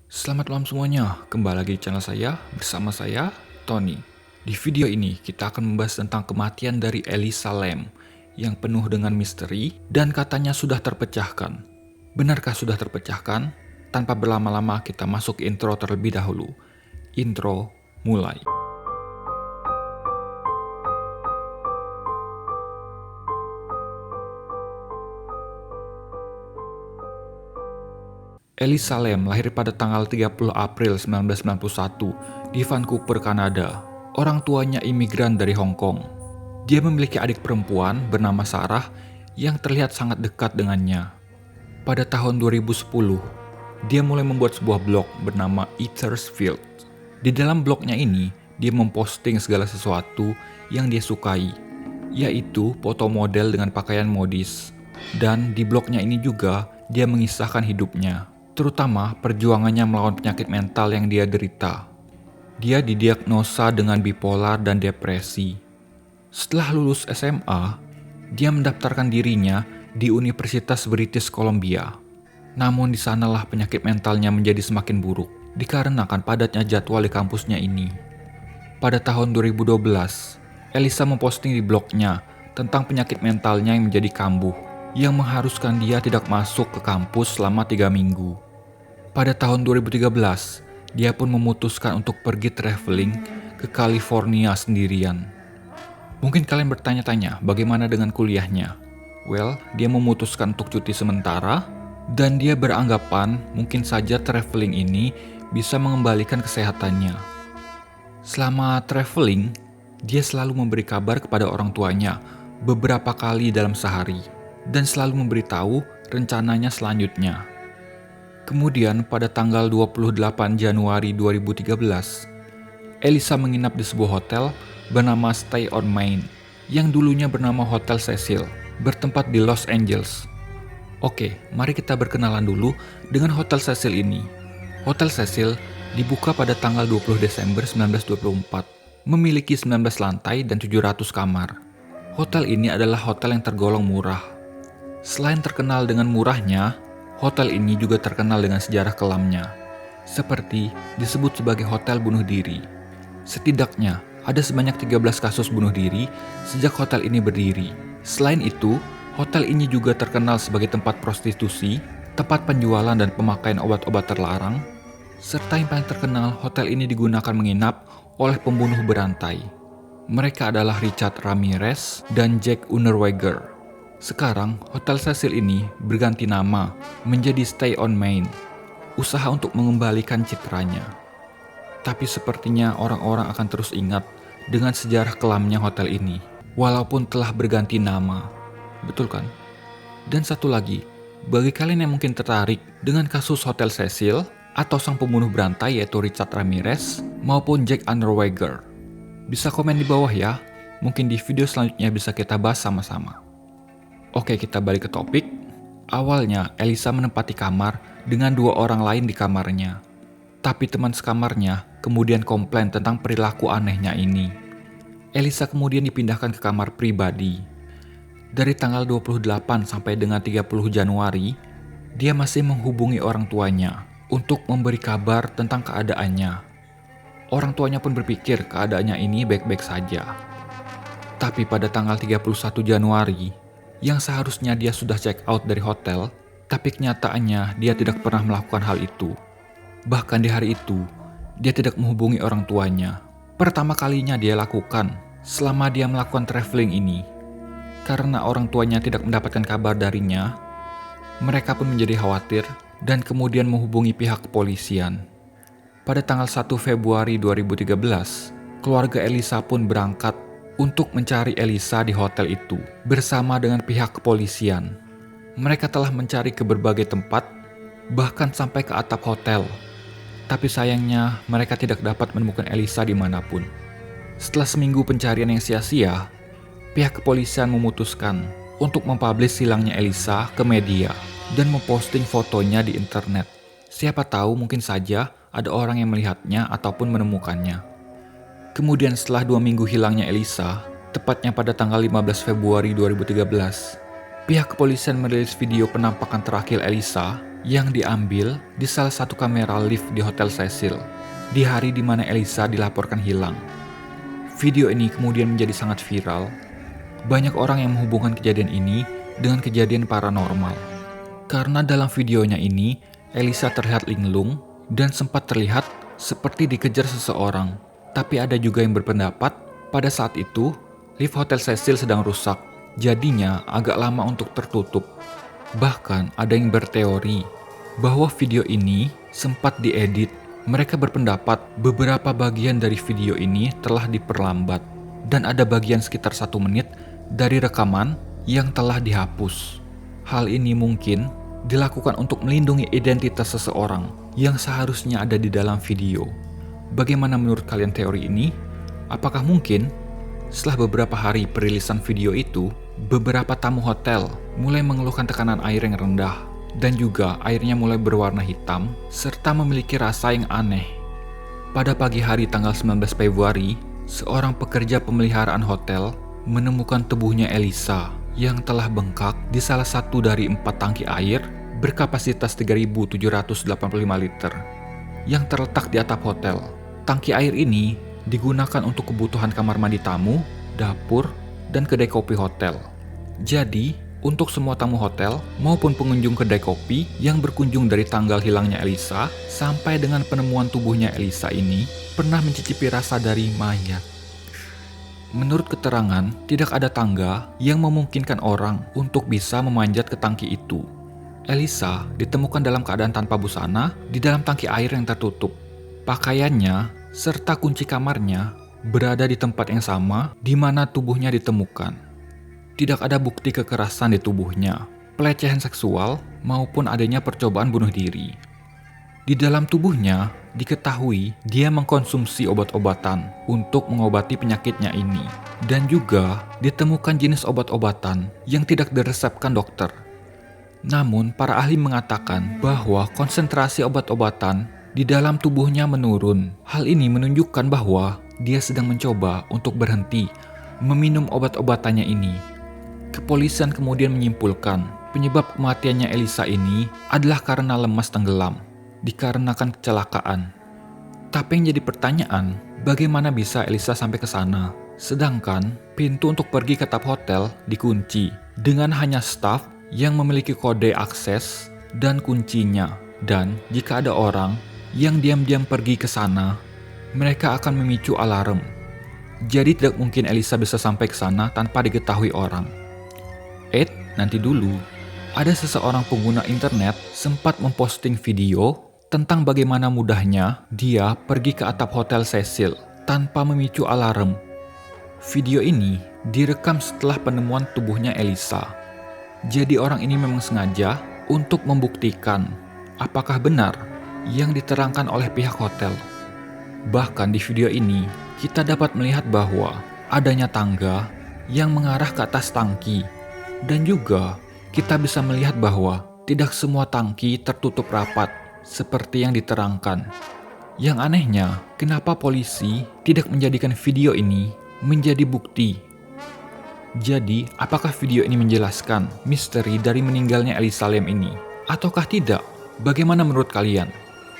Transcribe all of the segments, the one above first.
Selamat malam semuanya, kembali lagi di channel saya, bersama saya, Tony. Di video ini, kita akan membahas tentang kematian dari Elisa Lam, yang penuh dengan misteri, dan katanya sudah terpecahkan. Benarkah sudah terpecahkan? Tanpa berlama-lama, kita masuk ke intro terlebih dahulu. Intro, mulai. Elisa Lam lahir pada tanggal 30 April 1991 di Vancouver, Kanada. Orang tuanya imigran dari Hong Kong. Dia memiliki adik perempuan bernama Sarah yang terlihat sangat dekat dengannya. Pada tahun 2010, dia mulai membuat sebuah blog bernama Eaters Field. Di dalam blognya ini, dia memposting segala sesuatu yang dia sukai, yaitu foto model dengan pakaian modis. Dan di blognya ini juga, dia mengisahkan hidupnya, terutama perjuangannya melawan penyakit mental yang dia derita. Dia didiagnosa dengan bipolar dan depresi. Setelah lulus SMA, dia mendaftarkan dirinya di Universitas British Columbia. Namun di sanalah penyakit mentalnya menjadi semakin buruk dikarenakan padatnya jadwal di kampusnya ini. Pada tahun 2012, Elisa memposting di blognya tentang penyakit mentalnya yang menjadi kambuh, yang mengharuskan dia tidak masuk ke kampus selama 3 minggu. Pada tahun 2013, dia pun memutuskan untuk pergi traveling ke California sendirian. Mungkin kalian bertanya-tanya bagaimana dengan kuliahnya? Well, dia memutuskan untuk cuti sementara, dan dia beranggapan mungkin saja traveling ini bisa mengembalikan kesehatannya. Selama traveling, dia selalu memberi kabar kepada orang tuanya beberapa kali dalam sehari, dan selalu memberitahu rencananya selanjutnya. Kemudian pada tanggal 28 Januari 2013, Elisa menginap di sebuah hotel bernama Stay on Main, yang dulunya bernama Hotel Cecil, bertempat di Los Angeles. Oke, mari kita berkenalan dulu dengan Hotel Cecil ini. Hotel Cecil dibuka pada tanggal 20 Desember 1924, memiliki 19 lantai dan 700 kamar. Hotel ini adalah hotel yang tergolong murah. Selain terkenal dengan murahnya, hotel ini juga terkenal dengan sejarah kelamnya, seperti disebut sebagai hotel bunuh diri. Setidaknya ada sebanyak 13 kasus bunuh diri sejak hotel ini berdiri. Selain itu, hotel ini juga terkenal sebagai tempat prostitusi, tempat penjualan dan pemakaian obat-obat terlarang, serta yang paling terkenal, hotel ini digunakan menginap oleh pembunuh berantai. Mereka adalah Richard Ramirez dan Jack Unterweger. Sekarang, Hotel Cecil ini berganti nama menjadi Stay on Main, usaha untuk mengembalikan citranya. Tapi sepertinya orang-orang akan terus ingat dengan sejarah kelamnya hotel ini, walaupun telah berganti nama. Betul kan? Dan satu lagi, bagi kalian yang mungkin tertarik dengan kasus Hotel Cecil atau sang pembunuh berantai yaitu Richard Ramirez maupun Jack Unterweger, bisa komen di bawah ya. Mungkin di video selanjutnya bisa kita bahas sama-sama. Oke, kita balik ke topik. Awalnya, Elisa menempati kamar dengan 2 orang lain di kamarnya. Tapi teman sekamarnya kemudian komplain tentang perilaku anehnya ini. Elisa kemudian dipindahkan ke kamar pribadi. Dari tanggal 28 sampai dengan 30 Januari, dia masih menghubungi orang tuanya untuk memberi kabar tentang keadaannya. Orang tuanya pun berpikir keadaannya ini baik-baik saja. Tapi pada tanggal 31 Januari, yang seharusnya dia sudah check out dari hotel, tapi kenyataannya dia tidak pernah melakukan hal itu. Bahkan di hari itu, dia tidak menghubungi orang tuanya. Pertama kalinya dia lakukan selama dia melakukan traveling ini. Karena orang tuanya tidak mendapatkan kabar darinya, mereka pun menjadi khawatir dan kemudian menghubungi pihak kepolisian. Pada tanggal 1 Februari 2013, keluarga Elisa pun berangkat untuk mencari Elisa di hotel itu bersama dengan pihak kepolisian. Mereka telah mencari ke berbagai tempat, bahkan sampai ke atap hotel. Tapi sayangnya mereka tidak dapat menemukan Elisa dimanapun. Setelah seminggu pencarian yang sia-sia, pihak kepolisian memutuskan untuk mempublish hilangnya Elisa ke media dan memposting fotonya di internet. Siapa tahu mungkin saja ada orang yang melihatnya ataupun menemukannya. Kemudian setelah 2 minggu hilangnya Elisa, tepatnya pada tanggal 15 Februari 2013, Pihak kepolisian merilis video penampakan terakhir Elisa yang diambil di salah satu kamera lift di Hotel Cecil di hari di mana Elisa dilaporkan hilang. Video ini kemudian menjadi sangat viral. Banyak orang yang menghubungkan kejadian ini dengan kejadian paranormal. Karena dalam videonya ini, Elisa terlihat linglung dan sempat terlihat seperti dikejar seseorang. Tapi ada juga yang berpendapat pada saat itu lift Hotel Cecil sedang rusak, jadinya agak lama untuk tertutup. Bahkan ada yang berteori bahwa video ini sempat diedit. Mereka berpendapat beberapa bagian dari video ini telah diperlambat dan ada bagian sekitar 1 menit dari rekaman yang telah dihapus. Hal ini mungkin dilakukan untuk melindungi identitas seseorang yang seharusnya ada di dalam video. Bagaimana menurut kalian teori ini? Apakah mungkin setelah beberapa hari perilisan video itu, beberapa tamu hotel mulai mengeluhkan tekanan air yang rendah dan juga airnya mulai berwarna hitam serta memiliki rasa yang aneh. Pada pagi hari tanggal 19 Februari, seorang pekerja pemeliharaan hotel menemukan tubuhnya Elisa yang telah bengkak di salah satu dari 4 tangki air berkapasitas 3.785 liter yang terletak di atap hotel. Tangki air ini digunakan untuk kebutuhan kamar mandi tamu, dapur, dan kedai kopi hotel. Jadi, untuk semua tamu hotel maupun pengunjung kedai kopi yang berkunjung dari tanggal hilangnya Elisa sampai dengan penemuan tubuhnya Elisa ini pernah mencicipi rasa dari mayat. Menurut keterangan, tidak ada tangga yang memungkinkan orang untuk bisa memanjat ke tangki itu. Elisa ditemukan dalam keadaan tanpa busana di dalam tangki air yang tertutup. Pakaiannya serta kunci kamarnya berada di tempat yang sama di mana tubuhnya ditemukan. Tidak ada bukti kekerasan di tubuhnya, pelecehan seksual, maupun adanya percobaan bunuh diri. Di dalam tubuhnya, diketahui dia mengkonsumsi obat-obatan untuk mengobati penyakitnya ini. Dan juga ditemukan jenis obat-obatan yang tidak diresepkan dokter. Namun, para ahli mengatakan bahwa konsentrasi obat-obatan di dalam tubuhnya menurun. Hal ini menunjukkan bahwa dia sedang mencoba untuk berhenti meminum obat-obatannya ini. Kepolisian kemudian menyimpulkan penyebab kematiannya Elisa ini adalah karena lemas tenggelam, dikarenakan kecelakaan. Tapi yang jadi pertanyaan, bagaimana bisa Elisa sampai ke sana? Sedangkan pintu untuk pergi ke atap hotel dikunci dengan hanya staf yang memiliki kode akses dan kuncinya. Dan jika ada orang yang diam-diam pergi ke sana, mereka akan memicu alarm. Jadi tidak mungkin Elisa bisa sampai ke sana tanpa diketahui orang. Nanti dulu, ada seseorang pengguna internet sempat memposting video tentang bagaimana mudahnya dia pergi ke atap Hotel Cecil tanpa memicu alarm. Video ini direkam setelah penemuan tubuhnya Elisa. Jadi orang ini memang sengaja untuk membuktikan apakah benar yang diterangkan oleh pihak hotel. Bahkan di video ini, kita dapat melihat bahwa adanya tangga yang mengarah ke atas tangki. Dan juga kita bisa melihat bahwa tidak semua tangki tertutup rapat seperti yang diterangkan. Yang anehnya, kenapa polisi tidak menjadikan video ini menjadi bukti? Jadi, apakah video ini menjelaskan misteri dari meninggalnya Elisa Lam ini? Ataukah tidak? Bagaimana menurut kalian?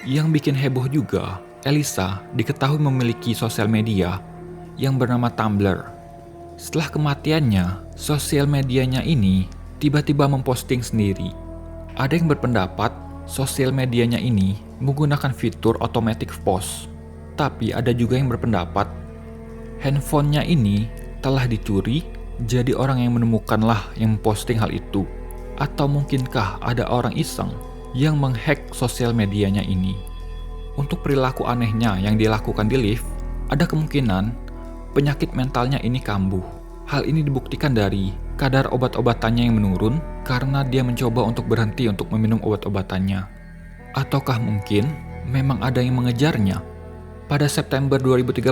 Yang bikin heboh juga, Elisa diketahui memiliki sosial media yang bernama Tumblr. Setelah kematiannya, sosial medianya ini tiba-tiba memposting sendiri. Ada yang berpendapat sosial medianya ini menggunakan fitur automatic post. Tapi ada juga yang berpendapat handphonenya ini telah dicuri, jadi orang yang menemukanlah yang memposting hal itu. Atau mungkinkah ada orang iseng yang menghack sosial medianya ini? Untuk perilaku anehnya yang dilakukan di lift, ada kemungkinan penyakit mentalnya ini kambuh. Hal ini dibuktikan dari kadar obat-obatannya yang menurun karena dia mencoba untuk berhenti untuk meminum obat-obatannya. Ataukah mungkin memang ada yang mengejarnya? Pada September 2013,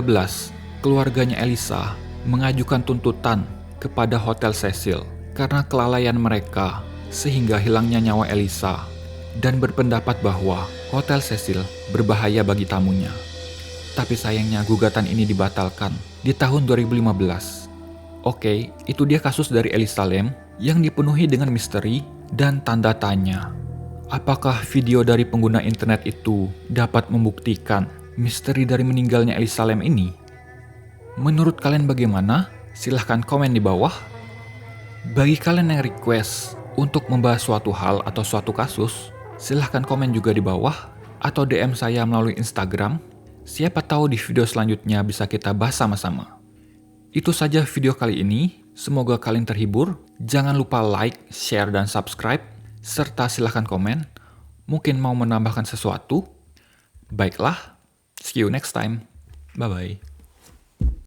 keluarganya Elisa mengajukan tuntutan kepada Hotel Cecil karena kelalaian mereka sehingga hilangnya nyawa Elisa dan berpendapat bahwa Hotel Cecil berbahaya bagi tamunya. Tapi sayangnya gugatan ini dibatalkan di tahun 2015. Oke, itu dia kasus dari Elisa Lam yang dipenuhi dengan misteri dan tanda tanya. Apakah video dari pengguna internet itu dapat membuktikan misteri dari meninggalnya Elisa Lam ini? Menurut kalian bagaimana? Silahkan komen di bawah. Bagi kalian yang request untuk membahas suatu hal atau suatu kasus, silahkan komen juga di bawah atau DM saya melalui Instagram. Siapa tahu di video selanjutnya bisa kita bahas sama-sama. Itu saja video kali ini. Semoga kalian terhibur. Jangan lupa like, share, dan subscribe. Serta silahkan komen. Mungkin mau menambahkan sesuatu. Baiklah, see you next time. Bye-bye.